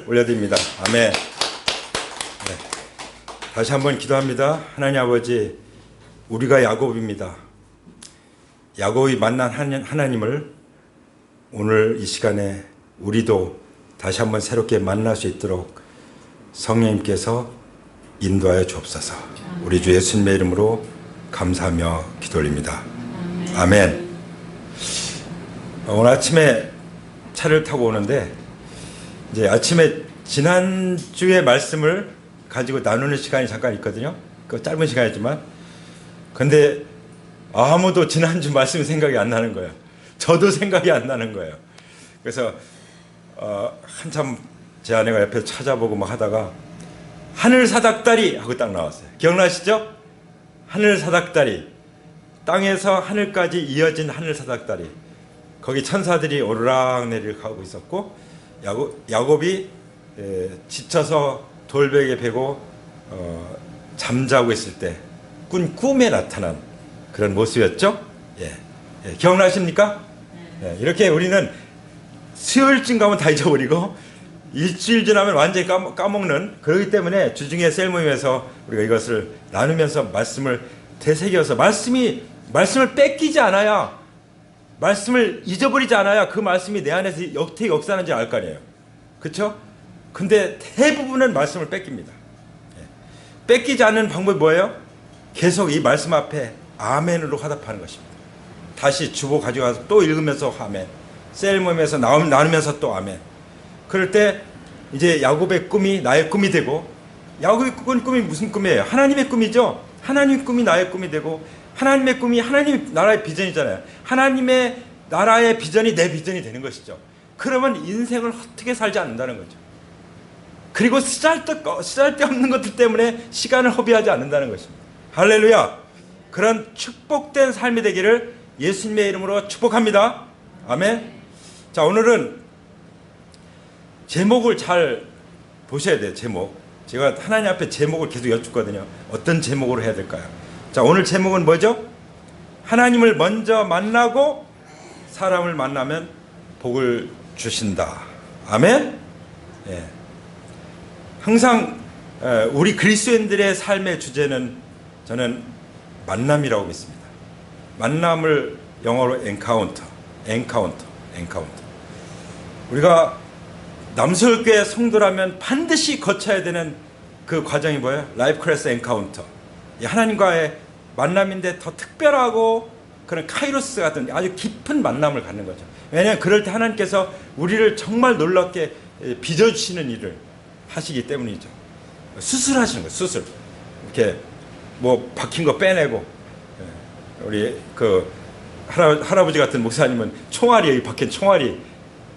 올려드립니다. 아멘. 네. 다시 한번 기도합니다. 하나님 아버지, 우리가 야곱입니다. 야곱이 만난 하나님을 오늘 이 시간에 우리도 다시 한번 새롭게 만날 수 있도록 성령님께서 인도하여 주옵소서. 우리 주 예수님의 이름으로 감사하며 기도 올립니다. 아멘. 오늘 아침에 차를 타고 오는데 이제 아침에 지난주의 말씀을 가지고 나누는 시간이 잠깐 있거든요. 그 짧은 시간이지만. 근데 아무도 지난주 말씀이 생각이 안 나는 거예요. 저도 생각이 안 나는 거예요. 그래서 한참 제 아내가 옆에서 찾아보고 막 하다가 하늘 사닥다리 하고 딱 나왔어요. 기억나시죠? 하늘 사닥다리. 땅에서 하늘까지 이어진 하늘 사닥다리. 거기 천사들이 오르락내리락 하고 있었고 야곱이 지쳐서 돌베개 베고 잠자고 있을 때 꿈에 나타난 그런 모습이었죠. 기억나십니까? 이렇게 우리는 수요일쯤 가면 다 잊어버리고 일주일 지나면 완전히 까먹는, 그렇기 때문에 주중에 셀 모임에서 우리가 이것을 나누면서 말씀을 되새겨서 말씀을 뺏기지 않아야, 말씀을 잊어버리지 않아야 그 말씀이 내 안에서 어떻게 역사하는지 알 거 아니에요. 그렇죠? 근데 대부분은 말씀을 뺏깁니다. 뺏기지 않는 방법이 뭐예요? 계속 이 말씀 앞에 아멘으로 화답하는 것입니다. 다시 주보 가져가서 또 읽으면서 아멘, 셀 모임에서 나누면서 또 아멘. 그럴 때 이제 야곱의 꿈이 나의 꿈이 되고, 야곱의 꿈이 무슨 꿈이에요? 하나님의 꿈이죠. 하나님의 꿈이 나의 꿈이 되고, 하나님의 꿈이 하나님 나라의 비전이잖아요. 하나님의 나라의 비전이 내 비전이 되는 것이죠. 그러면 인생을 헛되게 살지 않는다는 거죠. 그리고 쓰잘데없는 것들 때문에 시간을 허비하지 않는다는 것입니다. 할렐루야. 그런 축복된 삶이 되기를 예수님의 이름으로 축복합니다. 아멘. 자, 오늘은 제목을 잘 보셔야 돼요. 제목. 제가 하나님 앞에 제목을 계속 여쭙거든요. 어떤 제목으로 해야 될까요? 자, 오늘 제목은 뭐죠? 하나님을 먼저 만나고 사람을 만나면 복을 주신다. 아멘. 항상 우리 그리스도인들의 삶의 주제는 저는 만남이라고 믿습니다. 만남을 영어로 엔카운터. 우리가 남서울교회 성도라면 반드시 거쳐야 되는 그 과정이 뭐예요? 라이프 크로스 엔카운터. 하나님과의 만남인데 더 특별하고 그런 카이로스 같은 아주 깊은 만남을 갖는 거죠. 왜냐하면 그럴 때 하나님께서 우리를 정말 놀랍게 빚어주시는 일을 하시기 때문이죠. 수술하시는 거예요. 수술. 이렇게 뭐 박힌 거 빼내고, 우리 그 할아버지 같은 목사님은 총알이, 여기 박힌 총알이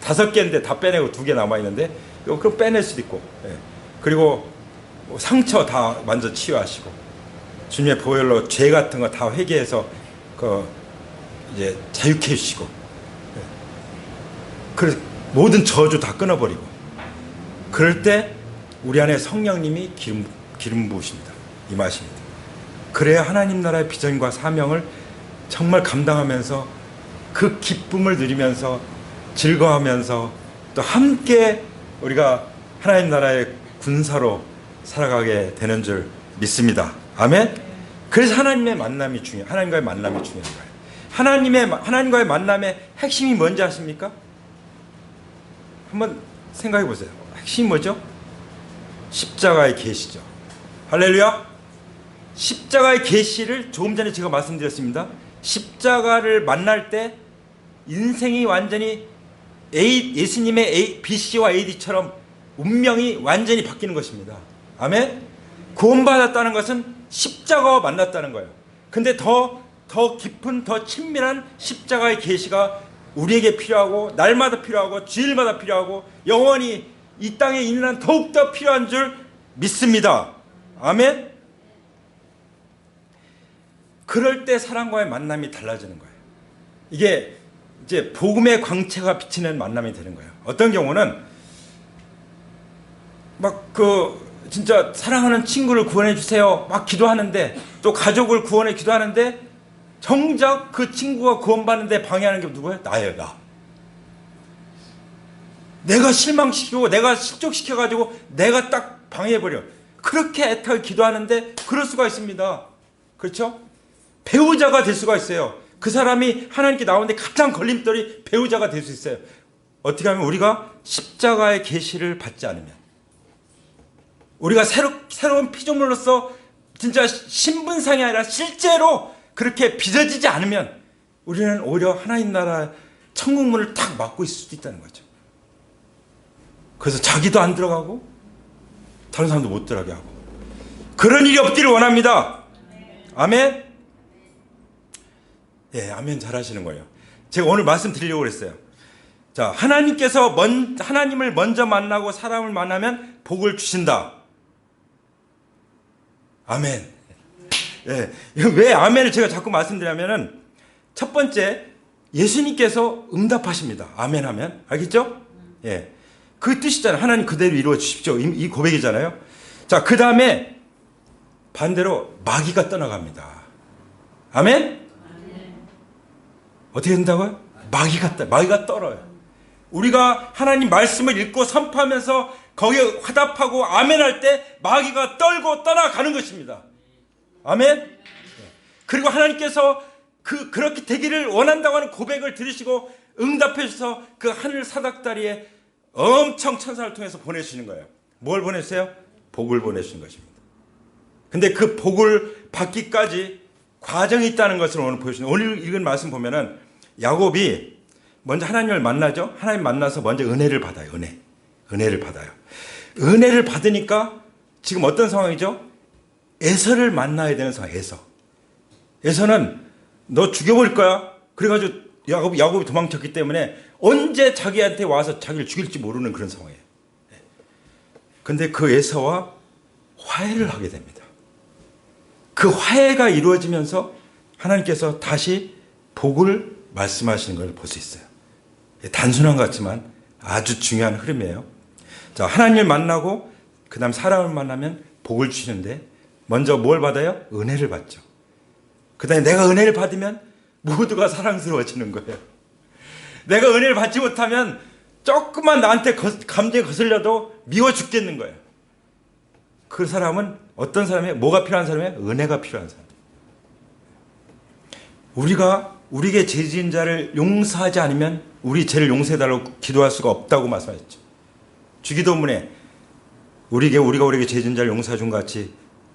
5개인데 다 빼내고 2개 남아있는데 그거 빼낼 수도 있고, 그리고 뭐 상처 다 먼저 치유하시고, 주님의 보혈로 죄 같은 거 다 회개해서 이제 자유케 해주시고, 그래서 모든 저주 다 끊어버리고, 그럴 때 우리 안에 성령님이 기름 부으십니다. 임하십니다. 그래야 하나님 나라의 비전과 사명을 정말 감당하면서 그 기쁨을 누리면서 즐거워하면서 또 함께 우리가 하나님 나라의 군사로 살아가게 되는 줄 믿습니다. 아멘. 그래서 하나님과의 만남이 중요한 거예요. 하나님과의 만남의 핵심이 뭔지 아십니까? 한번 생각해 보세요. 핵심이 뭐죠? 십자가의 계시죠. 할렐루야. 십자가의 계시를 조금 전에 제가 말씀드렸습니다. 십자가를 만날 때 인생이 완전히 예수님의 BC와 AD처럼 운명이 완전히 바뀌는 것입니다. 아멘. 구원받았다는 것은 십자가와 만났다는 거예요. 근데 더 깊은, 더 친밀한 십자가의 계시가 우리에게 필요하고, 날마다 필요하고, 주일마다 필요하고, 영원히 이 땅에 있는 한 더욱더 필요한 줄 믿습니다. 아멘. 그럴 때 사람과의 만남이 달라지는 거예요. 이게 이제 복음의 광채가 비치는 만남이 되는 거예요. 어떤 경우는 막 진짜 사랑하는 친구를 구원해 주세요 막 기도하는데, 또 가족을 구원해 기도하는데, 정작 그 친구가 구원받는데 방해하는 게 누구예요? 나예요. 나. 내가 실망시키고 내가 실족시켜가지고 내가 딱 방해해버려. 그렇게 애타게 기도하는데 그럴 수가 있습니다. 그렇죠? 배우자가 될 수가 있어요. 그 사람이 하나님께 나오는데 가장 걸림돌이 배우자가 될 수 있어요. 어떻게 하면 우리가 십자가의 계시를 받지 않으면, 우리가 새로운 피조물로서 진짜 신분상이 아니라 실제로 그렇게 빚어지지 않으면 우리는 오히려 하나님 나라 천국 문을 탁 막고 있을 수도 있다는 거죠. 그래서 자기도 안 들어가고 다른 사람도 못 들어가게 하고, 그런 일이 없기를 원합니다. 아멘. 예, 아멘 잘하시는 거예요. 제가 오늘 말씀 드리려고 그랬어요. 자, 하나님을 먼저 만나고 사람을 만나면 복을 주신다. 아멘. 예, 왜 아멘을 제가 자꾸 말씀드리냐면은, 첫 번째, 예수님께서 응답하십니다. 아멘 하면. 알겠죠? 예. 그 뜻이잖아요. 하나님 그대로 이루어 주십시오. 이 고백이잖아요. 자, 그 다음에 반대로 마귀가 떠나갑니다. 아멘? 어떻게 된다고요? 마귀가 떨어요. 우리가 하나님 말씀을 읽고 선포하면서 거기에 화답하고 아멘할 때 마귀가 떨고 떠나가는 것입니다. 아멘? 그리고 하나님께서 그렇게 되기를 원한다고 하는 고백을 들으시고 응답해 주셔서 그 하늘 사닥다리에 엄청 천사를 통해서 보내주시는 거예요. 뭘 보내주세요? 복을 보내주시는 것입니다. 근데 그 복을 받기까지 과정이 있다는 것을 오늘 보여주시는, 오늘 읽은 말씀 보면은 야곱이 먼저 하나님을 만나죠. 하나님 만나서 먼저 은혜를 받아요. 은혜를 받아요. 은혜를 받으니까 지금 어떤 상황이죠? 에서를 만나야 되는 상황. 에서는 너 죽여버릴 거야. 그래가지고 야곱이 도망쳤기 때문에 언제 자기한테 와서 자기를 죽일지 모르는 그런 상황이에요. 근데 그 에서와 화해를 하게 됩니다. 그 화해가 이루어지면서 하나님께서 다시 복을 말씀하시는 걸 볼 수 있어요. 단순한 것 같지만 아주 중요한 흐름이에요. 자, 하나님을 만나고 그 다음 사람을 만나면 복을 주시는데, 먼저 뭘 받아요? 은혜를 받죠. 그 다음에 내가 은혜를 받으면 모두가 사랑스러워지는 거예요. 내가 은혜를 받지 못하면 조금만 나한테 감정이 거슬려도 미워 죽겠는 거예요. 그 사람은 어떤 사람이에요? 뭐가 필요한 사람이에요? 은혜가 필요한 사람. 우리가 우리에게 죄 지은 자를 용서하지 않으면 우리 죄를 용서해달라고 기도할 수가 없다고 말씀하셨죠. 주기도문에 우리가 우리에게 죄 지은 자를 용서해 준 것 같이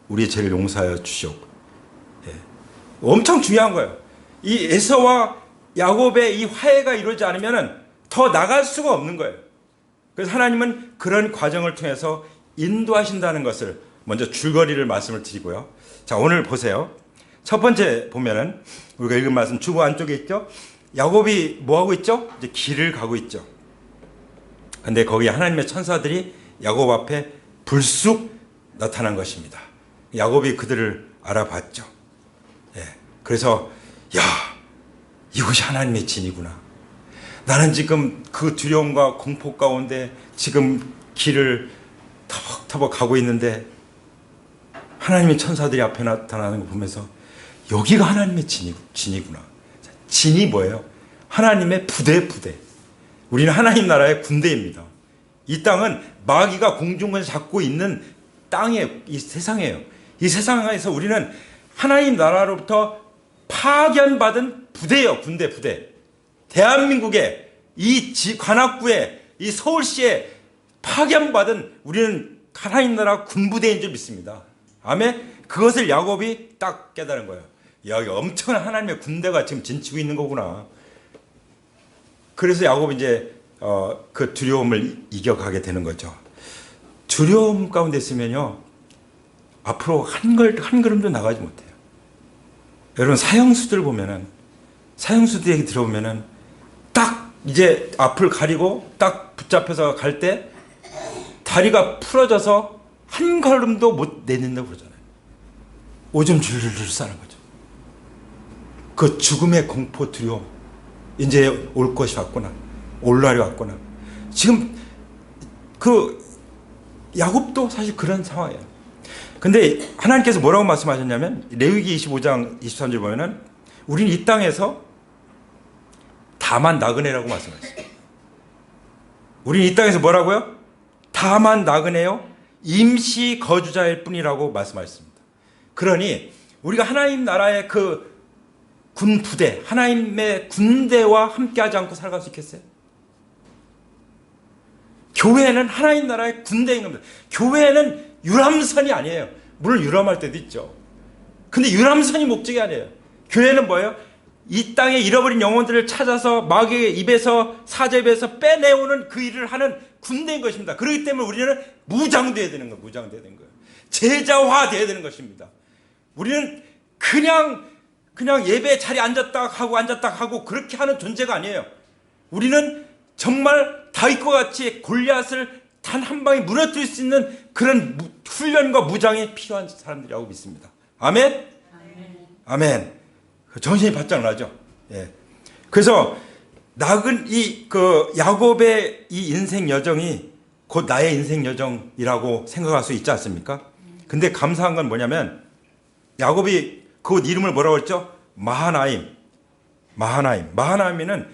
우리의 죄를 용서하여 주시옵고. 예. 엄청 중요한 거예요. 이 에서와 야곱의 이 화해가 이루어지지 않으면 더 나갈 수가 없는 거예요. 그래서 하나님은 그런 과정을 통해서 인도하신다는 것을 먼저 줄거리를 말씀을 드리고요. 자, 오늘 보세요. 첫 번째 보면은 우리가 읽은 말씀 주보 안쪽에 있죠. 야곱이 뭐 하고 있죠? 이제 길을 가고 있죠. 근데 거기 하나님의 천사들이 야곱 앞에 불쑥 나타난 것입니다. 야곱이 그들을 알아봤죠. 예. 그래서 야, 이곳이 하나님의 진이구나. 나는 지금 그 두려움과 공포 가운데 지금 길을 터벅터벅 가고 있는데 하나님의 천사들이 앞에 나타나는 거 보면서 여기가 하나님의 진이구나. 진이 뭐예요? 하나님의 부대. 우리는 하나님 나라의 군대입니다. 이 땅은 마귀가 공중을 잡고 있는 땅이에요. 이 세상이에요. 이 세상에서 우리는 하나님 나라로부터 파견받은 부대예요. 부대. 대한민국의 이 관악구에 이 서울시에 파견받은 우리는 하나님 나라 군부대인 줄 믿습니다. 아멘. 그것을 야곱이 딱 깨달은 거예요. 여기 엄청난 하나님의 군대가 지금 진치고 있는 거구나. 그래서 야곱이 이제 그 두려움을 이겨가게 되는 거죠. 두려움 가운데 있으면요, 앞으로 한 걸음도 나가지 못해요. 여러분, 사형수들 보면은, 사형수들 얘기 들어보면은 딱 이제 앞을 가리고 딱 붙잡혀서 갈 때 다리가 풀어져서 한 걸음도 못 내딛는다고 그러잖아요. 오줌 줄줄 싸는 거죠. 그 죽음의 공포, 두려움. 이제 올 것이 왔구나. 올 날이 왔구나. 지금 그 야곱도 사실 그런 상황이에요. 근데 하나님께서 뭐라고 말씀하셨냐면, 레위기 25장 23절 보면은 우리는 이 땅에서 다만 나그네라고 말씀하셨어요. 우리는 이 땅에서 뭐라고요? 다만 나그네요 임시 거주자일 뿐이라고 말씀하셨습니다. 그러니 우리가 하나님 나라의 그 군부대, 하나님의 군대와 함께하지 않고 살아갈 수 있겠어요? 교회는 하나님 나라의 군대인 겁니다. 교회는 유람선이 아니에요. 물론 유람할 때도 있죠. 근데 유람선이 목적이 아니에요. 교회는 뭐예요? 이 땅에 잃어버린 영혼들을 찾아서 마귀의 입에서 사자입에서 빼내오는 그 일을 하는 군대인 것입니다. 그렇기 때문에 우리는 무장돼야 되는 거예요. 무장돼야 되는 거예요. 제자화돼야 되는 것입니다. 우리는 그냥 예배 자리에 앉았다 하고 그렇게 하는 존재가 아니에요. 우리는 정말 다윗과 같이 골리앗을 단 한 방에 무너뜨릴 수 있는 그런 훈련과 무장이 필요한 사람들이라고 믿습니다. 아멘? 아멘. 정신이 바짝 나죠. 예. 그래서 야곱의 이 인생 여정이 곧 나의 인생 여정이라고 생각할 수 있지 않습니까? 근데 감사한 건 뭐냐면 야곱이 그 이름을 뭐라고 했죠? 마하나임. 마하나임은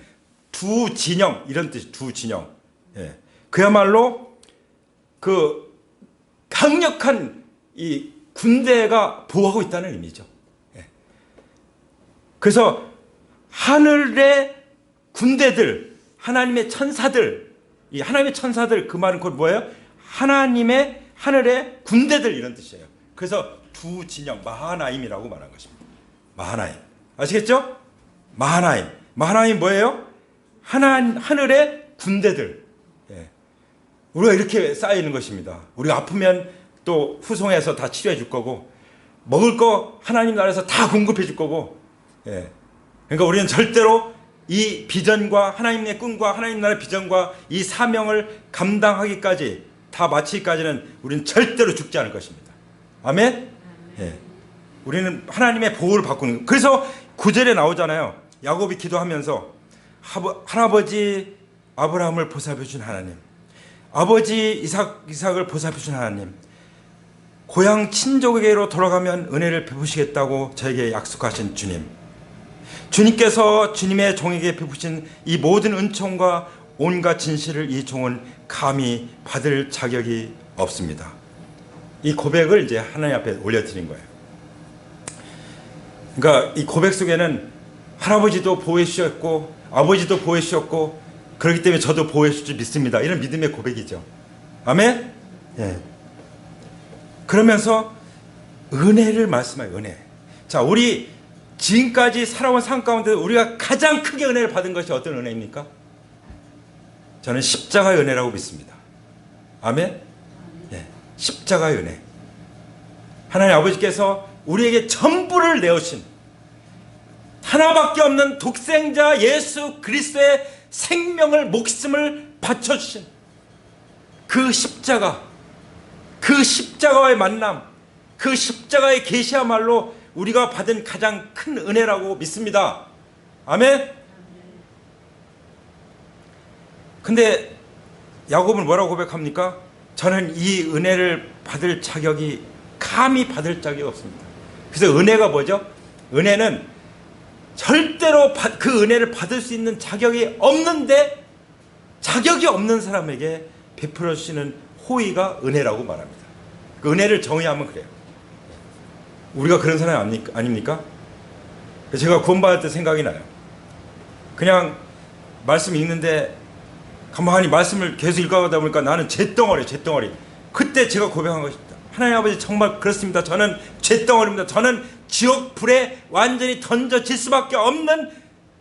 두 진영 이런 뜻이 두 진영. 예. 그야말로 그 강력한 이 군대가 보호하고 있다는 의미죠. 예. 그래서 하늘의 군대들, 하나님의 천사들, 이 하나님의 천사들 그 말은 곧 뭐예요? 하나님의 하늘의 군대들 이런 뜻이에요. 그래서 두 진영 마하나임이라고 말한 것입니다. 마하나임 아시겠죠? 마하나임 뭐예요? 하늘의 군대들. 예. 우리가 이렇게 쌓이는 것입니다. 우리가 아프면 또 후송해서 다 치료해 줄 거고 먹을 거 하나님 나라에서 다 공급해 줄 거고. 예. 그러니까 우리는 절대로 이 비전과 하나님의 꿈과 하나님 나라의 비전과 이 사명을 감당하기까지 다 마치기까지는 우리는 절대로 죽지 않을 것입니다. 아멘? 예. 우리는 하나님의 보호를 받고 있는 거예요. 그래서 9절에 나오잖아요. 야곱이 기도하면서 할아버지 아브라함을 보살펴 준 하나님, 아버지 이삭을 보살펴 준 하나님, 고향 친족에게로 돌아가면 은혜를 베푸시겠다고 저에게 약속하신 주님, 주님께서 주님의 종에게 베푸신 이 모든 은총과 온갖 진실을 이 종은 감히 받을 자격이 없습니다. 이 고백을 이제 하나님 앞에 올려드린 거예요. 그러니까 이 고백 속에는 할아버지도 보호해 주셨고 아버지도 보호해 주셨고 그렇기 때문에 저도 보호해 주실 줄 믿습니다. 이런 믿음의 고백이죠. 아멘? 예. 그러면서 은혜를 말씀해요. 은혜. 자, 우리 지금까지 살아온 삶 가운데 우리가 가장 크게 은혜를 받은 것이 어떤 은혜입니까? 저는 십자가의 은혜라고 믿습니다. 아멘? 예. 십자가의 은혜. 하나님 아버지께서 우리에게 전부를 내어신 하나밖에 없는 독생자 예수 그리스도의 생명을 목숨을 바쳐주신 그 십자가, 그 십자가와의 만남, 그 십자가의 계시야말로 우리가 받은 가장 큰 은혜라고 믿습니다. 아멘? 근데 야곱은 뭐라고 고백합니까? 저는 이 은혜를 받을 자격이 감히 받을 자격이 없습니다. 그래서 은혜가 뭐죠? 은혜는 절대로 그 은혜를 받을 수 있는 자격이 없는데 자격이 없는 사람에게 베풀어 주시는 호의가 은혜라고 말합니다. 그 은혜를 정의하면 그래요. 우리가 그런 사람이 아닙니까? 제가 구원받을 때 생각이 나요. 그냥 말씀 읽는데 가만히 말씀을 계속 읽어가다 보니까 나는 잿덩어리. 그때 제가 고백한 것입니다. 하나님 아버지 정말 그렇습니다. 저는 잿덩어리입니다. 저는 지옥 불에 완전히 던져질 수밖에 없는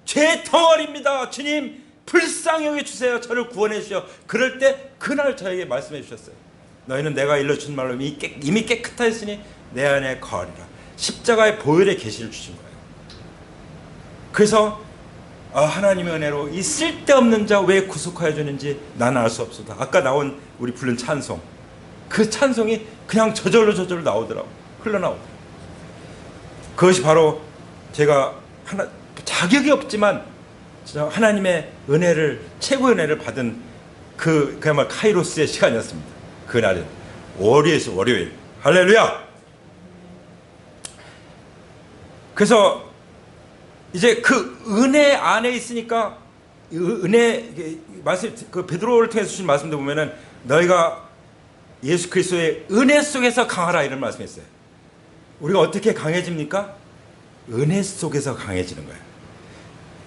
죄덩어리입니다. 주님 불쌍히 여겨주세요. 저를 구원해 주시오. 그럴 때 그날 저에게 말씀해 주셨어요. 너희는 내가 일러준 말로 이미 깨끗하였으니 내 안에 거하리라. 십자가의 보혈의 계시를 주신 거예요. 그래서 하나님의 은혜로 이 쓸데없는 자 왜 구속하여 주는지 나는 알 수 없소다. 아까 나온 우리 부른 찬송, 그 찬송이 그냥 저절로 나오더라고. 흘러나오더라고. 그것이 바로 제가 자격이 없지만 하나님의 은혜를, 최고의 은혜를 받은 그야말로 카이로스의 시간이었습니다. 그날은 월요일. 할렐루야. 그래서 이제 그 은혜 안에 있으니까 은혜 말씀 그 베드로를 통해서 주신 말씀도 보면은 너희가 예수 그리스도의 은혜 속에서 강하라 이런 말씀했어요. 우리가 어떻게 강해집니까? 은혜 속에서 강해지는 거예요.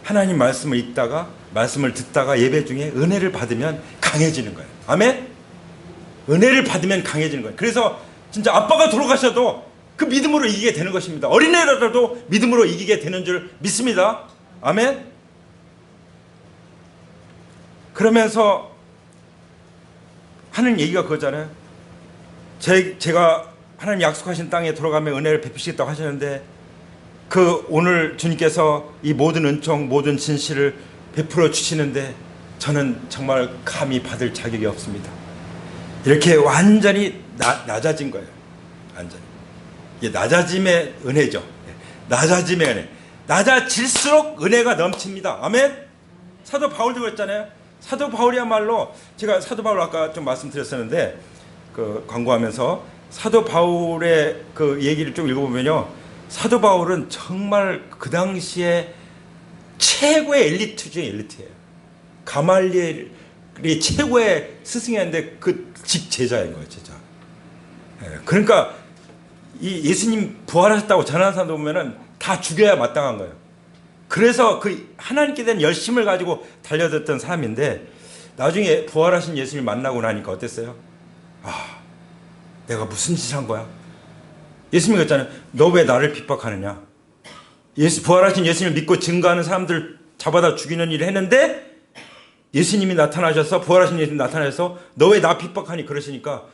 하나님 말씀을 읽다가 말씀을 듣다가 예배 중에 은혜를 받으면 강해지는 거예요. 아멘? 은혜를 받으면 강해지는 거예요. 그래서 진짜 아빠가 돌아가셔도 그 믿음으로 이기게 되는 것입니다. 어린애라도 믿음으로 이기게 되는 줄 믿습니다. 아멘? 그러면서 하는 얘기가 그거잖아요. 제가 하나님 약속하신 땅에 돌아가면 은혜를 베푸시겠다고 하셨는데 그 오늘 주님께서 이 모든 은총 모든 진실을 베풀어 주시는데 저는 정말 감히 받을 자격이 없습니다. 이렇게 완전히 낮아진 거예요. 완전히. 이게 낮아짐의 은혜죠. 낮아짐의 은혜. 낮아질수록 은혜가 넘칩니다. 아멘? 사도 바울도 그랬잖아요. 사도 바울이야말로 제가 사도 바울 아까 좀 말씀드렸었는데 그 광고하면서 사도 바울의 그 얘기를 좀 읽어보면요. 사도 바울은 정말 그 당시에 최고의 엘리트 중에 엘리트예요. 가말리엘이 최고의 스승이었는데 그 직제자인 거예요. 제자. 그러니까 이 예수님 부활하셨다고 전하는 사람들 보면은 다 죽여야 마땅한 거예요. 그래서 그 하나님께 대한 열심을 가지고 달려들었던 사람인데 나중에 부활하신 예수님 만나고 나니까 어땠어요? 아, 내가 무슨 짓을 한 거야? 예수님이 그랬잖아요. 너 왜 나를 핍박하느냐? 부활하신 예수님을 믿고 증거하는 사람들 잡아다 죽이는 일을 했는데 예수님이 나타나셔서 부활하신 예수님이 나타나셔서 너 왜 나 핍박하니? 그러시니까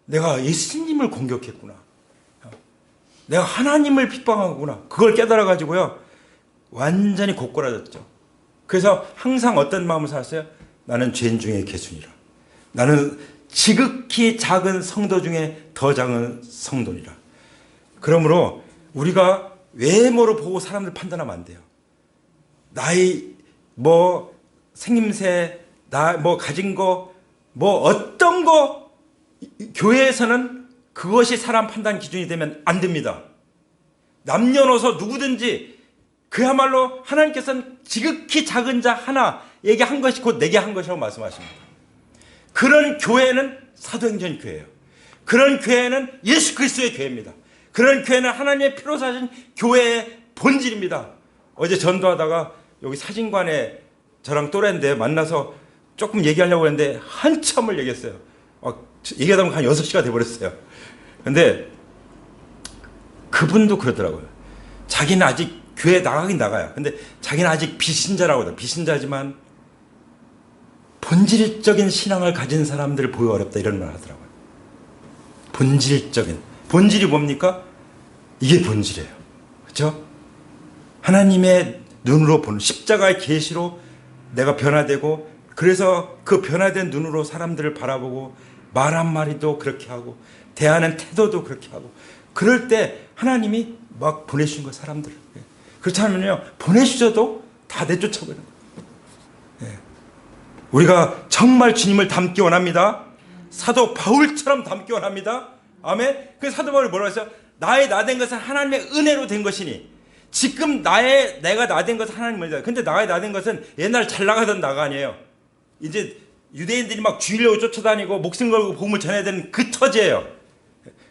내가 예수님을 공격했구나. 내가 하나님을 핍박하구나. 그걸 깨달아가지고요. 완전히 고꾸라졌죠. 그래서 항상 어떤 마음을 살았어요? 나는 죄인 중에 개순이라. 나는 지극히 작은 성도 중에 더 작은 성도니라. 그러므로 우리가 외모로 보고 사람들 판단하면 안 돼요. 나이, 뭐 생김새, 나 뭐 가진 거, 뭐 어떤 거 교회에서는 그것이 사람 판단 기준이 되면 안 됩니다. 남녀노소 누구든지 그야말로 하나님께서는 지극히 작은 자 하나에게 한 것이 곧 내게 한 것이라고 말씀하십니다. 그런 교회는 사도행전 교회예요. 그런 교회는 예수 그리스도의 교회입니다. 그런 교회는 하나님의 피로 사신 교회의 본질입니다. 어제 전도하다가 여기 사진관에 저랑 또래인데 만나서 조금 얘기하려고 했는데 한참을 얘기했어요. 얘기하다 보면 한 6시가 돼버렸어요. 근데 그분도 그러더라고요. 자기는 아직 교회 나가긴 나가요. 근데 자기는 아직 비신자라고 해요. 비신자지만 본질적인 신앙을 가진 사람들을 보기 어렵다 이런 말 하더라고요. 본질이 뭡니까? 이게 본질이에요. 그렇죠? 하나님의 눈으로 보는 십자가의 계시로 내가 변화되고 그래서 그 변화된 눈으로 사람들을 바라보고 말 한마디도 그렇게 하고 대하는 태도도 그렇게 하고 그럴 때 하나님이 막 보내주신 거예요. 사람들을. 그렇지 않으면요 보내주셔도 다 내쫓아버려요. 우리가 정말 주님을 닮기 원합니다. 사도 바울처럼 닮기 원합니다. 아멘. 그래서 사도 바울이 뭐라고 했어요? 나의 나된 것은 하나님의 은혜로 된 것이니 지금 내가 나된 것은 하나님의 은혜다. 근데 나의 나된 것은 옛날 잘 나가던 나가 아니에요. 이제 유대인들이 막 주일로 쫓아다니고 목숨 걸고 복음을 전해야 되는 그 처지예요.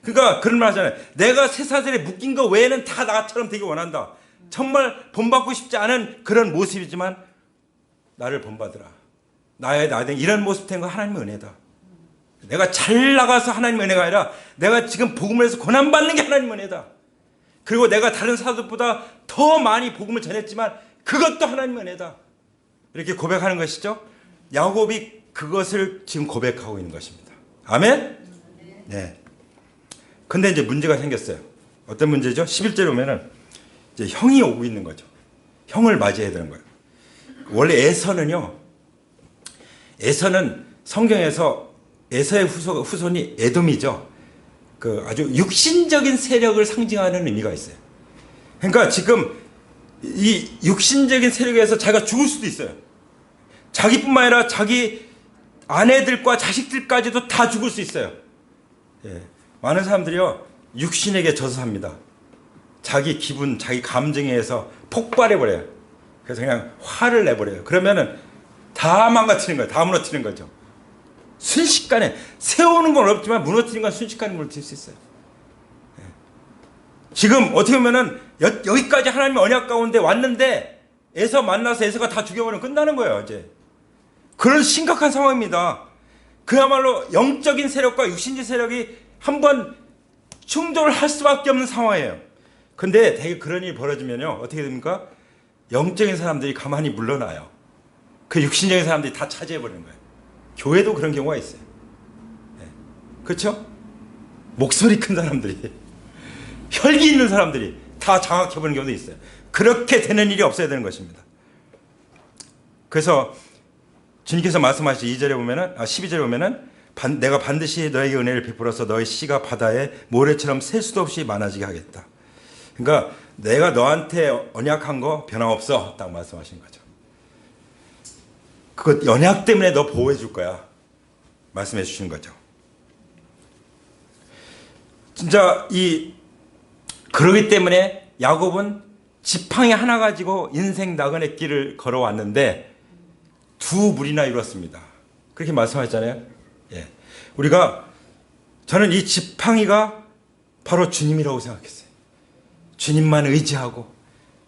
그러니까 그런 말 하잖아요. 내가 쇠사슬에 묶인 거 외에는 다 나처럼 되기 원한다. 정말 본받고 싶지 않은 그런 모습이지만 나를 본받으라. 나의 나된 이런 모습 된 거 하나님의 은혜다. 내가 잘 나가서 하나님의 은혜가 아니라 내가 지금 복음을 해서 고난받는 게 하나님의 은혜다. 그리고 내가 다른 사도보다 더 많이 복음을 전했지만 그것도 하나님의 은혜다. 이렇게 고백하는 것이죠. 야곱이 그것을 지금 고백하고 있는 것입니다. 아멘? 네. 근데 이제 문제가 생겼어요. 어떤 문제죠? 11절에 보면은 이제 형이 오고 있는 거죠. 형을 맞이해야 되는 거예요. 원래 에서는 성경에서 에서의 후손이 에돔이죠. 그 아주 육신적인 세력을 상징하는 의미가 있어요. 그러니까 지금 이 육신적인 세력에서 자기가 죽을 수도 있어요. 자기뿐만 아니라 자기 아내들과 자식들까지도 다 죽을 수 있어요. 예. 많은 사람들이요 육신에게 져서 삽니다. 자기 기분, 자기 감정에 의해서 폭발해버려요. 그래서 그냥 화를 내버려요. 그러면은 다 망가뜨리는 거예요. 다 무너뜨리는 거죠. 순식간에 세우는 건 어렵지만 무너뜨리는 건 순식간에 무너뜨릴 수 있어요. 지금 어떻게 보면은 여기까지 하나님의 언약 가운데 왔는데 에서 만나서 에서가 다 죽여버리면 끝나는 거예요. 이제 그런 심각한 상황입니다. 그야말로 영적인 세력과 육신적 세력이 한번 충돌을 할 수밖에 없는 상황이에요. 근데 되게 그런 일이 벌어지면요 어떻게 됩니까? 영적인 사람들이 가만히 물러나요. 그 육신적인 사람들이 다 차지해버리는 거예요. 교회도 그런 경우가 있어요. 네. 그렇죠? 목소리 큰 사람들이 혈기 있는 사람들이 다 장악해버리는 경우도 있어요. 그렇게 되는 일이 없어야 되는 것입니다. 그래서 주님께서 말씀하신 2절에 보면은 12절에 보면은 내가 반드시 너에게 은혜를 베풀어서 너의 씨가 바다에 모래처럼 셀 수도 없이 많아지게 하겠다. 그러니까 내가 너한테 언약한 거 변함없어 딱 말씀하신 거죠. 그것 언약 때문에 너 보호해 줄 거야 말씀해 주시는 거죠. 진짜 그러기 때문에 야곱은 지팡이 하나 가지고 인생 나그네 길을 걸어왔는데 두 무리나 이뤘습니다. 그렇게 말씀하셨잖아요. 예. 저는 이 지팡이가 바로 주님이라고 생각했어요. 주님만 의지하고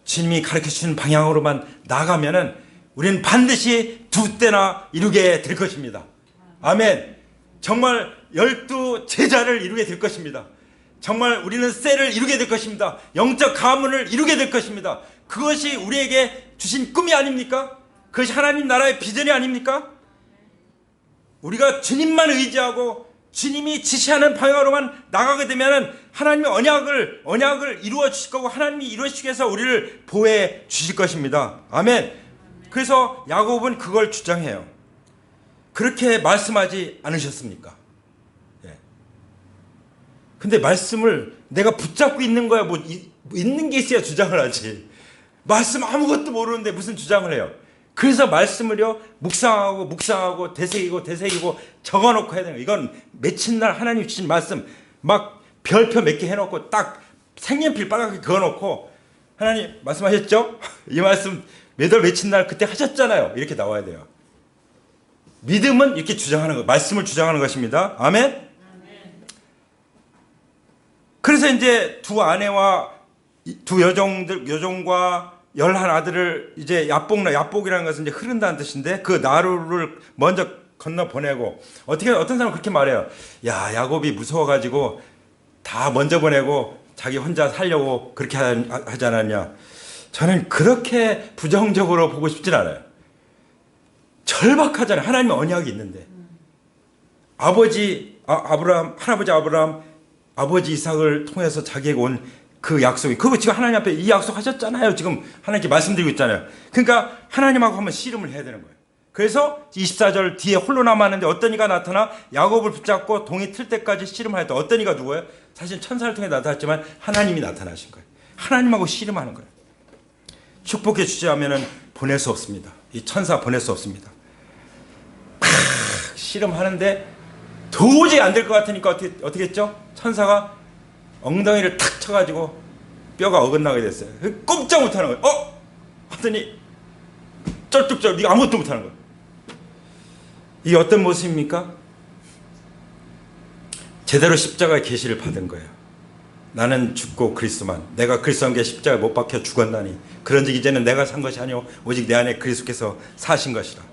주님이 가르쳐 주시는 방향으로만 나가면은 우리는 반드시 두 때나 이루게 될 것입니다. 아멘. 정말 12 제자를 이루게 될 것입니다. 정말 우리는 셀을 이루게 될 것입니다. 영적 가문을 이루게 될 것입니다. 그것이 우리에게 주신 꿈이 아닙니까? 그것이 하나님 나라의 비전이 아닙니까? 우리가 주님만 의지하고 주님이 지시하는 방향으로만 나가게 되면 하나님의 언약을 이루어 주실 거고 하나님이 이루어 주시기 위해서 우리를 보호해 주실 것입니다. 아멘. 그래서 야곱은 그걸 주장해요. 그렇게 말씀하지 않으셨습니까? 예. 근데 말씀을 내가 붙잡고 있는 거야 있는 게 있어야 주장을 하지. 말씀 아무것도 모르는데 무슨 주장을 해요. 그래서 말씀을요 묵상하고 되새기고 적어놓고 해야 되는 거예요. 이건 맺힌 날 하나님 주신 말씀 막 별표 몇 개 해놓고 딱 색연필 빨갛게 그어놓고 하나님 말씀하셨죠? 이 말씀 몇 월 맺힌 날 그때 하셨잖아요. 이렇게 나와야 돼요. 믿음은 이렇게 주장하는 거, 말씀을 주장하는 것입니다. 아멘. 그래서 이제 두 아내와 두 여종과 11 아들을 이제 야복이라는 것은 이제 흐른다는 뜻인데 그 나루를 먼저 건너 보내고 어떤 사람은 그렇게 말해요. 야, 야곱이 무서워가지고 다 먼저 보내고 자기 혼자 살려고 그렇게 하지 않았냐. 저는 그렇게 부정적으로 보고 싶진 않아요. 절박하잖아요. 하나님의 언약이 있는데 할아버지 아브라함 아버지 이삭을 통해서 자기에게 온 그 약속이 그거 지금 하나님 앞에 이 약속 하셨잖아요. 지금 하나님께 말씀드리고 있잖아요. 그러니까 하나님하고 한번 씨름을 해야 되는 거예요. 그래서 24절 뒤에 홀로 남았는데 어떤 이가 나타나 야곱을 붙잡고 동이 틀 때까지 씨름하였다. 어떤 이가 누구예요? 사실 천사를 통해 나타났지만 하나님이 나타나신 거예요. 하나님하고 씨름하는 거예요. 축복해 주지 않으면 보낼 수 없습니다. 이 천사 보낼 수 없습니다. 씨름하는데 도저히 안 될 것 같으니까 어떻게 했죠? 천사가 엉덩이를 탁 쳐가지고 뼈가 어긋나게 됐어요. 꼼짝 못하는 거예요. 하더니 쩔뚝쩔 네가 아무것도 못하는 거예요. 이게 어떤 모습입니까? 제대로 십자가의 계시를 받은 거예요. 나는 죽고 그리스도만, 내가 그리스도와 함께 십자가에 못 박혀 죽었나니 그런즉 이제는 내가 산 것이 아니오 오직 내 안에 그리스도께서 사신 것이라.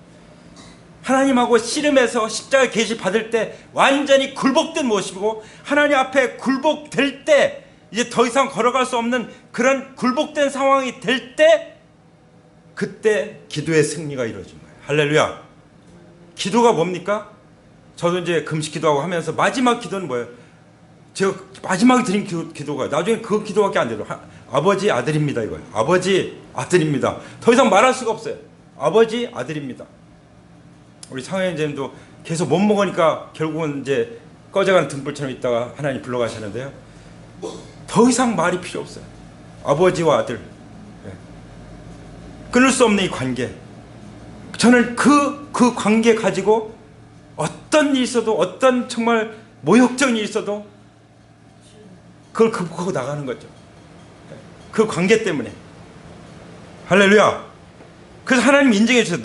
하나님하고 씨름해서 십자가 계시 받을 때 완전히 굴복된 모습이고 하나님 앞에 굴복될 때 이제 더 이상 걸어갈 수 없는 그런 굴복된 상황이 될 때 그때 기도의 승리가 이루어진 거예요. 할렐루야. 기도가 뭡니까? 저도 이제 금식 기도하고 하면서 마지막 기도는 뭐예요? 제가 마지막에 드린 기도가 나중에 그 기도밖에 안 돼요. 아버지 아들입니다 이거예요. 아버지 아들입니다. 더 이상 말할 수가 없어요. 아버지 아들입니다. 우리 상회장님도 계속 못 먹으니까 결국은 이제 꺼져가는 등불처럼 있다가 하나님 불러가셨는데요. 더 이상 말이 필요 없어요. 아버지와 아들. 끊을 수 없는 이 관계. 저는 그 관계 가지고 어떤 일이 있어도 어떤 정말 모욕적인 일이 있어도 그걸 극복하고 나가는 거죠. 그 관계 때문에. 할렐루야. 그래서 하나님 인정해 주세요.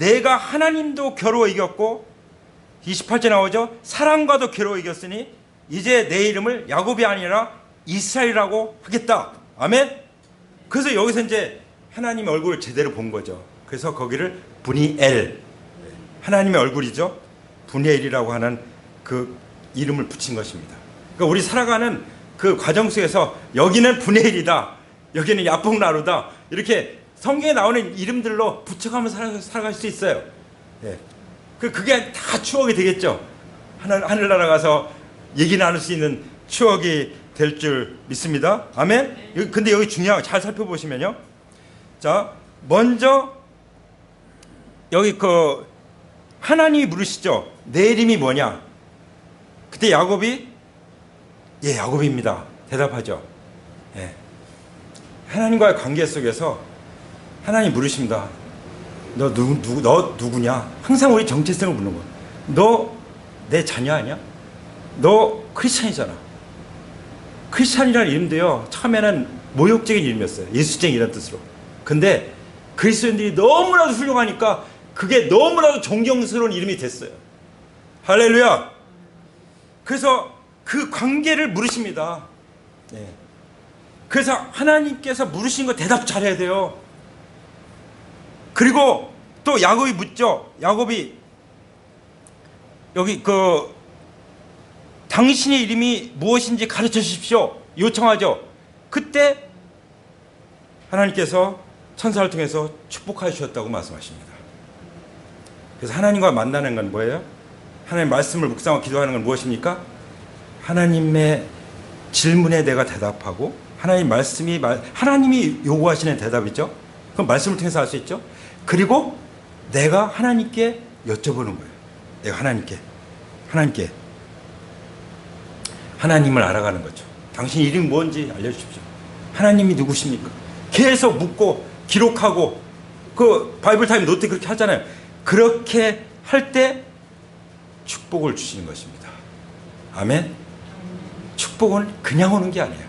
내가 하나님도 겨루어 이겼고 28절 나오죠. 사랑과도 겨루어 이겼으니 이제 내 이름을 야곱이 아니라 이스라엘이라고 하겠다. 아멘. 그래서 여기서 이제 하나님의 얼굴을 제대로 본 거죠. 그래서 거기를 분이엘, 하나님의 얼굴이죠. 분이엘이라고 하는 그 이름을 붙인 것입니다. 그러니까 우리 살아가는 그 과정 속에서 여기는 분이엘이다, 여기는 야복나루다, 이렇게 성경에 나오는 이름들로 붙여가면서 살아갈 수 있어요. 예. 그게 다 추억이 되겠죠. 하늘나라 가서 얘기 나눌 수 있는 추억이 될 줄 믿습니다. 아멘. 근데 여기 중요한 거 잘 살펴보시면요. 자, 먼저 여기 그 하나님이 물으시죠. 내 이름이 뭐냐? 그때 야곱이 예, 야곱입니다. 대답하죠. 예. 하나님과의 관계 속에서 하나님 물으십니다. 너 누구냐? 항상 우리 정체성을 묻는 거야. 너 내 자녀 아니야? 너 크리스찬이잖아. 크리스찬이라는 이름도요, 처음에는 모욕적인 이름이었어요. 예수쟁이 이런 뜻으로. 근데 그리스도인들이 너무나도 훌륭하니까 그게 너무나도 존경스러운 이름이 됐어요. 할렐루야. 그래서 그 관계를 물으십니다. 네. 그래서 하나님께서 물으신 거 대답 잘해야 돼요. 그리고 또 야곱이 묻죠. 야곱이 여기 당신의 이름이 무엇인지 가르쳐 주십시오. 요청하죠. 그때 하나님께서 천사를 통해서 축복하여 주셨다고 말씀하십니다. 그래서 하나님과 만나는 건 뭐예요? 하나님 말씀을 묵상하고 기도하는 건 무엇입니까? 하나님의 질문에 내가 대답하고 하나님이 요구하시는 대답이죠. 그럼 말씀을 통해서 할 수 있죠. 그리고 내가 하나님께 여쭤보는 거예요. 내가 하나님을 알아가는 거죠. 당신 이름이 뭔지 알려주십시오. 하나님이 누구십니까? 계속 묻고 기록하고 그 바이블 타임 노트 그렇게 하잖아요. 그렇게 할 때 축복을 주시는 것입니다. 아멘. 축복은 그냥 오는 게 아니에요.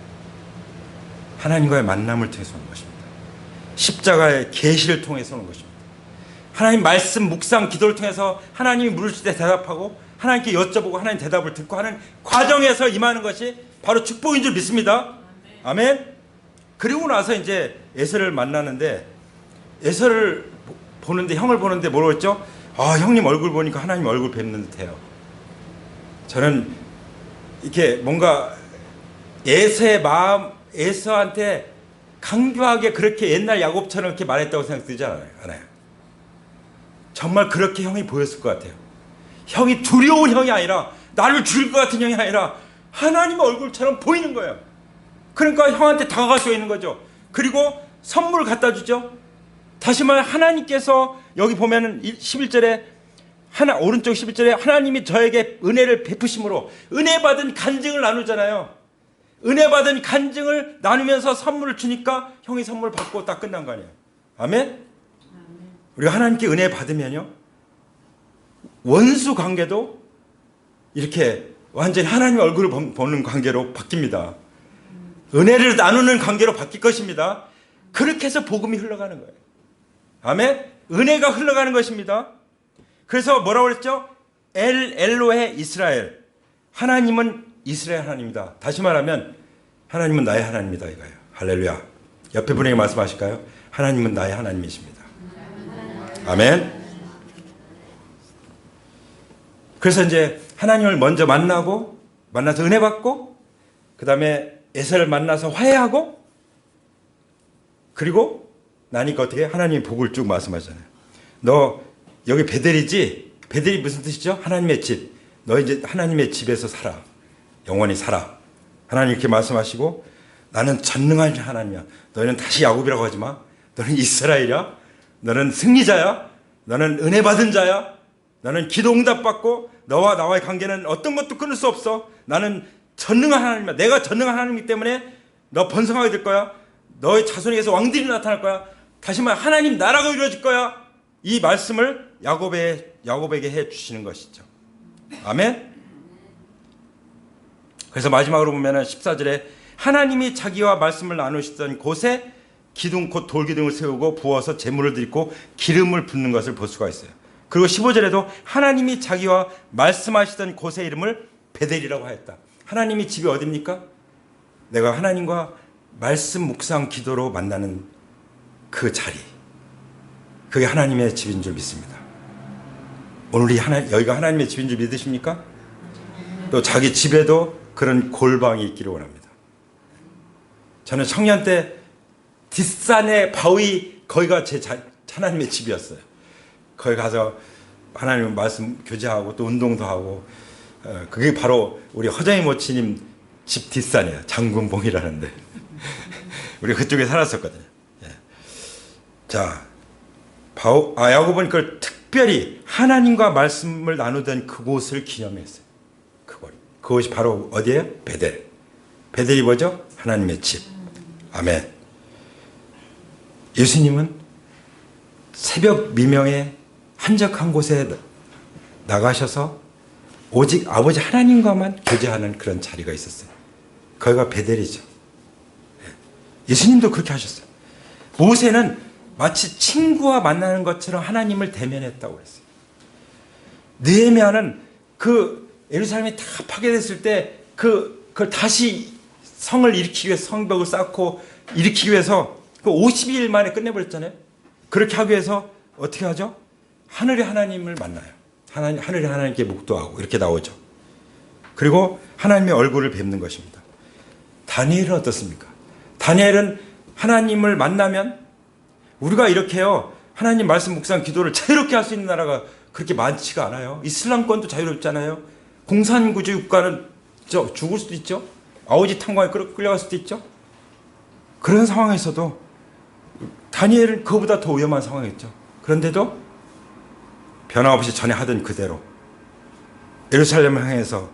하나님과의 만남을 통해서 오는 것입니다. 십자가의 계시를 통해서 오는 것입니다. 하나님 말씀 묵상 기도를 통해서 하나님이 물으실 때 대답하고 하나님께 여쭤보고 하나님 대답을 듣고 하는 과정에서 임하는 것이 바로 축복인 줄 믿습니다. 아멘. 그리고 나서 이제 에서를 만나는데 에서를 보는데 형을 보는데 뭐라고 했죠? 아, 형님 얼굴 보니까 하나님 얼굴 뵙는 듯해요. 저는 이렇게 뭔가 에서의 마음, 에서한테 강교하게 그렇게 옛날 야곱처럼 이렇게 말했다고 생각되지 않아요. 정말 그렇게 형이 보였을 것 같아요. 형이 두려운 형이 아니라 나를 죽일 것 같은 형이 아니라 하나님 얼굴처럼 보이는 거예요. 그러니까 형한테 다가갈 수가 있는 거죠. 그리고 선물을 갖다 주죠. 다시 말해 하나님께서 여기 보면은 11절에 오른쪽 11절에 하나님이 저에게 은혜를 베푸심으로 은혜 받은 간증을 나누잖아요. 은혜 받은 간증을 나누면서 선물을 주니까 형이 선물 받고 딱 끝난 거 아니에요. 아멘? 우리가 하나님께 은혜 받으면요, 원수 관계도 이렇게 완전히 하나님의 얼굴을 보는 관계로 바뀝니다. 은혜를 나누는 관계로 바뀔 것입니다. 그렇게 해서 복음이 흘러가는 거예요. 아멘? 은혜가 흘러가는 것입니다. 그래서 뭐라고 그랬죠? 엘로헤 이스라엘. 하나님은 이스라엘 하나님이다. 다시 말하면 하나님은 나의 하나님이다 이거예요. 할렐루야. 옆에 분에게 말씀하실까요? 하나님은 나의 하나님이십니다. 아멘. 그래서 이제 하나님을 먼저 만나서 은혜 받고, 그 다음에 에서를 만나서 화해하고, 그리고 나니까 어떻게 하나님이 복을 쭉 말씀하잖아요. 너 여기 베델이지? 베델이 무슨 뜻이죠? 하나님의 집. 너 이제 하나님의 집에서 살아. 영원히 살아. 하나님 이렇게 말씀하시고, 나는 전능한 하나님이야. 너희는 다시 야곱이라고 하지 마. 너는 이스라엘이야. 너는 승리자야. 너는 은혜 받은 자야. 너는 기도 응답받고 너와 나와의 관계는 어떤 것도 끊을 수 없어. 나는 전능한 하나님이야. 내가 전능한 하나님이기 때문에 너 번성하게 될 거야. 너의 자손에게서 왕들이 나타날 거야. 다시 말해 하나님 나라가 이루어질 거야. 이 말씀을 야곱에게 해 주시는 것이죠. 아멘. 그래서 마지막으로 보면은 14절에 하나님이 자기와 말씀을 나누시던 곳에 기둥 곧 돌기둥을 세우고 부어서 제물을 드리고 기름을 붓는 것을 볼 수가 있어요. 그리고 15절에도 하나님이 자기와 말씀하시던 곳의 이름을 베델이라고 하였다. 하나님이 집이 어디입니까? 내가 하나님과 말씀 묵상 기도로 만나는 그 자리, 그게 하나님의 집인 줄 믿습니다. 오늘 여기가 하나님의 집인 줄 믿으십니까? 또 자기 집에도 그런 골방이 있기를 원합니다. 저는 청년 때 뒷산의 바위, 거기가 제 하나님의 집이었어요. 거기 가서 하나님 말씀 교제하고 또 운동도 하고, 그게 바로 우리 허정희 모치님 집 뒷산이에요. 장군봉이라는데 우리 그쪽에 살았었거든요. 예. 자, 야곱은 그걸 특별히 하나님과 말씀을 나누던 그곳을 기념했어요. 그곳이 바로 어디예요? 베델. 베델이 뭐죠? 하나님의 집. 아멘. 예수님은 새벽 미명에 한적한 곳에 나가셔서 오직 아버지 하나님과만 교제하는 그런 자리가 있었어요. 거기가 베델이죠. 예수님도 그렇게 하셨어요. 모세는 마치 친구와 만나는 것처럼 하나님을 대면했다고 그랬어요. 느헤미야는 그 예루살렘이 다 파괴됐을 때 그걸 다시 성을 일으키기 위해서 성벽을 쌓고 일으키기 위해서 그 50일 만에 끝내버렸잖아요. 그렇게 하기 위해서 어떻게 하죠? 하늘의 하나님을 만나요. 하늘의 하나님께 묵도하고 이렇게 나오죠. 그리고 하나님의 얼굴을 뵙는 것입니다. 다니엘은 어떻습니까? 다니엘은 하나님을 만나면 우리가 이렇게요, 하나님 말씀 묵상 기도를 자유롭게 할 수 있는 나라가 그렇게 많지가 않아요. 이슬람권도 자유롭잖아요. 공산구조 국가는 죽을 수도 있죠. 아우지 탄광에 끌려갈 수도 있죠. 그런 상황에서도 다니엘은 그보다 더 위험한 상황이었죠. 그런데도 변함없이 전에 하던 그대로 예루살렘을 향해서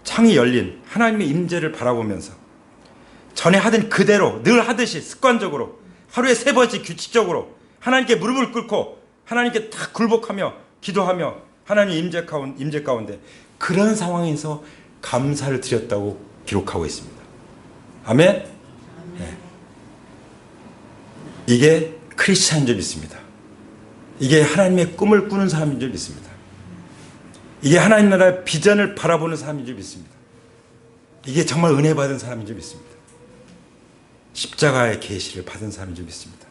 창이 열린 하나님의 임재를 바라보면서 전에 하던 그대로 늘 하듯이 습관적으로 하루에 3번씩 규칙적으로 하나님께 무릎을 꿇고 하나님께 다 굴복하며 기도하며 하나님 임재 가운데 그런 상황에서 감사를 드렸다고 기록하고 있습니다. 아멘? 네. 이게 크리스찬인 줄 믿습니다. 이게 하나님의 꿈을 꾸는 사람인 줄 믿습니다. 이게 하나님 나라의 비전을 바라보는 사람인 줄 믿습니다. 이게 정말 은혜 받은 사람인 줄 믿습니다. 십자가의 계시를 받은 사람인 줄 믿습니다.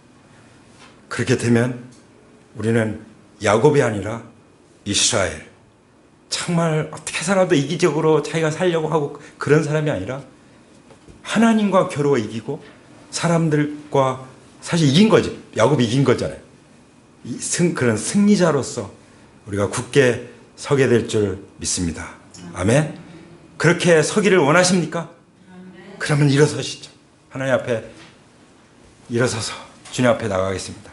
그렇게 되면 우리는 야곱이 아니라 이스라엘, 정말 어떻게 살아도 이기적으로 자기가 살려고 하고 그런 사람이 아니라 하나님과 겨루어 이기고 사람들과 사실 이긴 거지. 야곱이 이긴 거잖아요. 그런 승리자로서 우리가 굳게 서게 될 줄 믿습니다. 아멘. 그렇게 서기를 원하십니까? 그러면 일어서시죠. 하나님 앞에 일어서서 주님 앞에 나가겠습니다.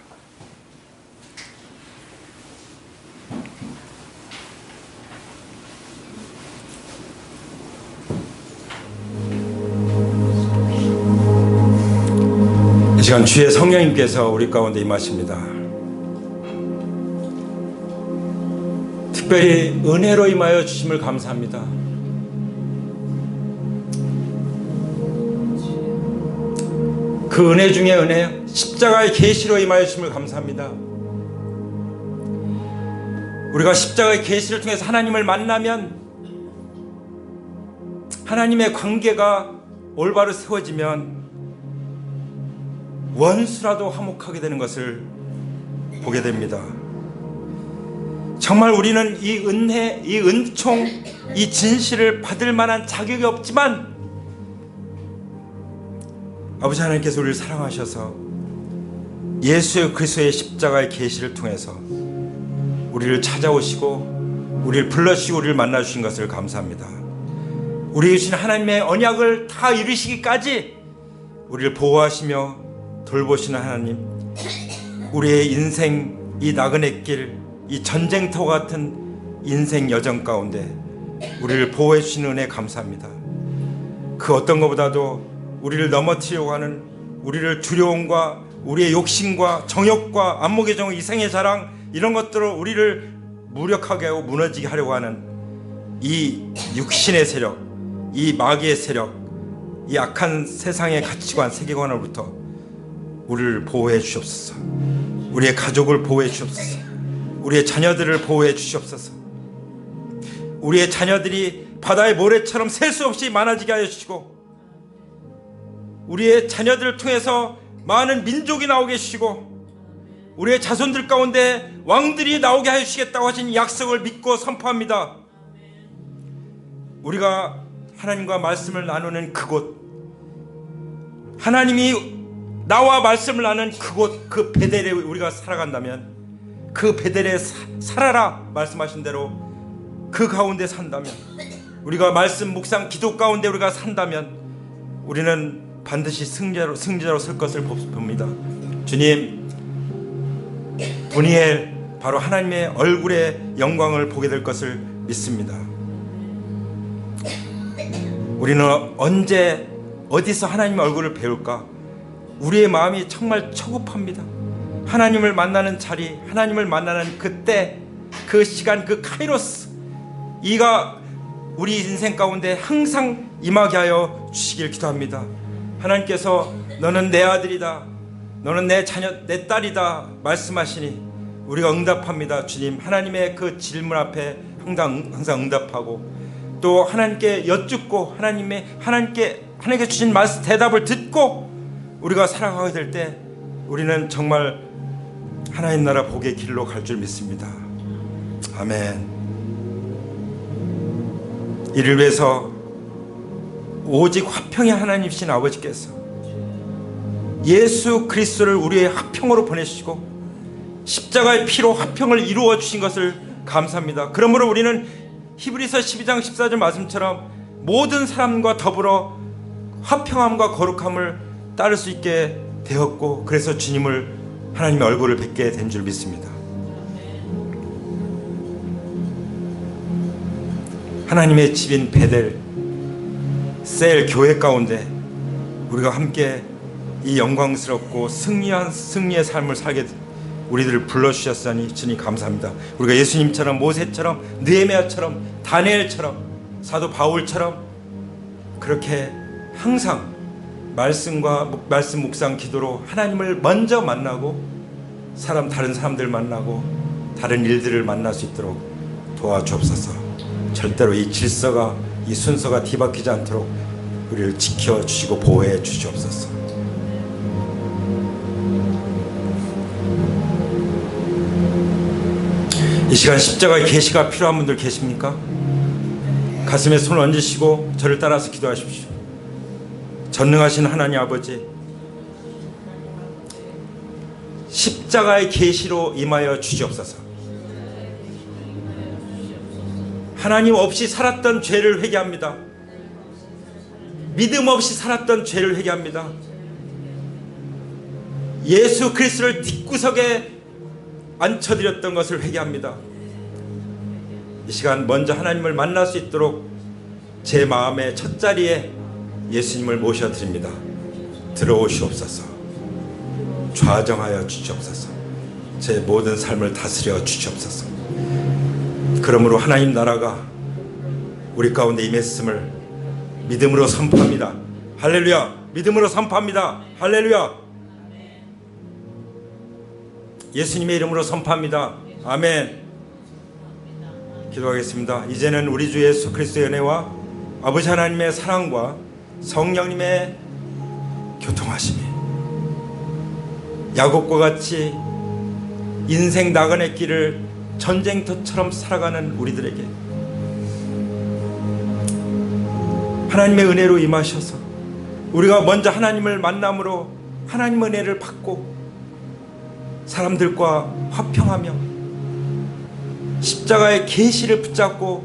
이 시간 주의 성령님께서 우리 가운데 임하십니다. 특별히 은혜로 임하여 주심을 감사합니다. 그 은혜 중에 은혜, 십자가의 계시로 임하여 주심을 감사합니다. 우리가 십자가의 계시를 통해서 하나님을 만나면 하나님의 관계가 올바로 세워지면 원수라도 화목하게 되는 것을 보게 됩니다. 정말 우리는 이 은혜, 이 은총, 이 진실을 받을 만한 자격이 없지만 아버지 하나님께서 우리를 사랑하셔서 예수 그리스도의 십자가의 계시를 통해서 우리를 찾아오시고 우리를 불러주시고 우리를 만나주신 것을 감사합니다. 우리에게 주신 하나님의 언약을 다 이루시기까지 우리를 보호하시며 돌보시는 하나님, 우리의 인생 이 나그네 길, 이 전쟁터 같은 인생 여정 가운데 우리를 보호해 주시는 은혜 감사합니다. 그 어떤 것보다도 우리를 넘어뜨리려고 하는 우리를 두려움과 우리의 욕심과 정욕과 안목의 정, 이생의 자랑 이런 것들로 우리를 무력하게 하고 무너지게 하려고 하는 이 육신의 세력, 이 마귀의 세력, 이 악한 세상의 가치관, 세계관으로부터 우리를 보호해 주시옵소서. 우리의 가족을 보호해 주시옵소서. 우리의 자녀들을 보호해 주시옵소서. 우리의 자녀들이 바다의 모래처럼 셀 수 없이 많아지게 하여 주시고, 우리의 자녀들을 통해서 많은 민족이 나오게 해주시고, 우리의 자손들 가운데 왕들이 나오게 하여 주시겠다고 하신 약속을 믿고 선포합니다. 우리가 하나님과 말씀을 나누는 그곳, 하나님이 나와 말씀을 나누는 그곳, 그 베델에 우리가 살아간다면, 그 베델에 살아라 말씀하신 대로 그 가운데 산다면, 우리가 말씀 묵상 기도 가운데 우리가 산다면 우리는 반드시 승자로 설 것을 봅니다. 주님, 분이엘 바로 하나님의 얼굴의 영광을 보게 될 것을 믿습니다. 우리는 언제 어디서 하나님의 얼굴을 배울까? 우리의 마음이 정말 초급합니다. 하나님을 만나는 자리, 하나님을 만나는 그때, 그 시간, 그 카이로스, 이가 우리 인생 가운데 항상 임하게 하여 주시길 기도합니다. 하나님께서 너는 내 아들이다, 너는 내 자녀, 내 딸이다 말씀하시니 우리가 응답합니다. 주님, 하나님의 그 질문 앞에 항상 응답하고, 또 하나님께 여쭙고 하나님께 주신 말씀 대답을 듣고 우리가 살아가게 될 때 우리는 정말 하나님 나라 복의 길로 갈 줄 믿습니다. 아멘. 이를 위해서 오직 화평의 하나님이신 아버지께서 예수 그리스도를 우리의 화평으로 보내시고 십자가의 피로 화평을 이루어 주신 것을 감사합니다. 그러므로 우리는 히브리서 12장 14절 말씀처럼 모든 사람과 더불어 화평함과 거룩함을 따를 수 있게 되었고, 그래서 주님을, 하나님의 얼굴을 뵙게 된 줄 믿습니다. 하나님의 집인 베델 셀 교회 가운데 우리가 함께 이 영광스럽고 승리의 삶을 살게 우리들을 불러주셨으니 주님 감사합니다. 우리가 예수님처럼, 모세처럼, 느헤미야처럼, 다니엘처럼, 사도 바울처럼 그렇게 항상 말씀 묵상 기도로 하나님을 먼저 만나고 다른 사람들 만나고 다른 일들을 만날 수 있도록 도와주옵소서. 절대로 이 질서가, 이 순서가 뒤바뀌지 않도록 우리를 지켜주시고 보호해 주시옵소서. 이 시간 십자가의 계시가 필요한 분들 계십니까? 가슴에 손을 얹으시고 저를 따라서 기도하십시오. 전능하신 하나님 아버지, 십자가의 계시로 임하여 주시옵소서. 하나님 없이 살았던 죄를 회개합니다. 믿음 없이 살았던 죄를 회개합니다. 예수 그리스도를 뒷구석에 앉혀드렸던 것을 회개합니다. 이 시간 먼저 하나님을 만날 수 있도록 제 마음의 첫 자리에 예수님을 모셔드립니다. 들어오시옵소서. 좌정하여 주시옵소서. 제 모든 삶을 다스려 주시옵소서. 그러므로 하나님 나라가 우리 가운데 임했음을 믿음으로 선포합니다. 할렐루야. 믿음으로 선포합니다. 할렐루야. 예수님의 이름으로 선포합니다. 아멘. 기도하겠습니다. 이제는 우리 주 예수 그리스도의 은혜와 아버지 하나님의 사랑과 성령님의 교통하심이 야곱과 같이 인생 나그네 길을 전쟁터처럼 살아가는 우리들에게 하나님의 은혜로 임하셔서 우리가 먼저 하나님을 만남으로 하나님의 은혜를 받고 사람들과 화평하며 십자가의 계시를 붙잡고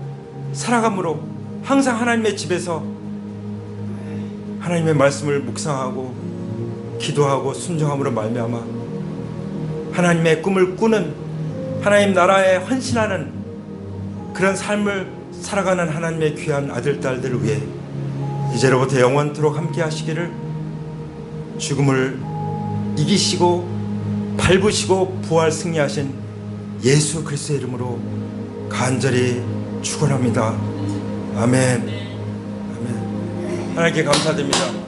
살아감으로 항상 하나님의 집에서 하나님의 말씀을 묵상하고 기도하고 순종함으로 말미암아 하나님의 꿈을 꾸는, 하나님 나라에 헌신하는 그런 삶을 살아가는 하나님의 귀한 아들 딸들을 위해 이제로부터 영원토록 함께 하시기를 죽음을 이기시고 밟으시고 부활 승리하신 예수 그리스도의 이름으로 간절히 축원합니다. 아멘. 아멘. 하나님께 감사드립니다.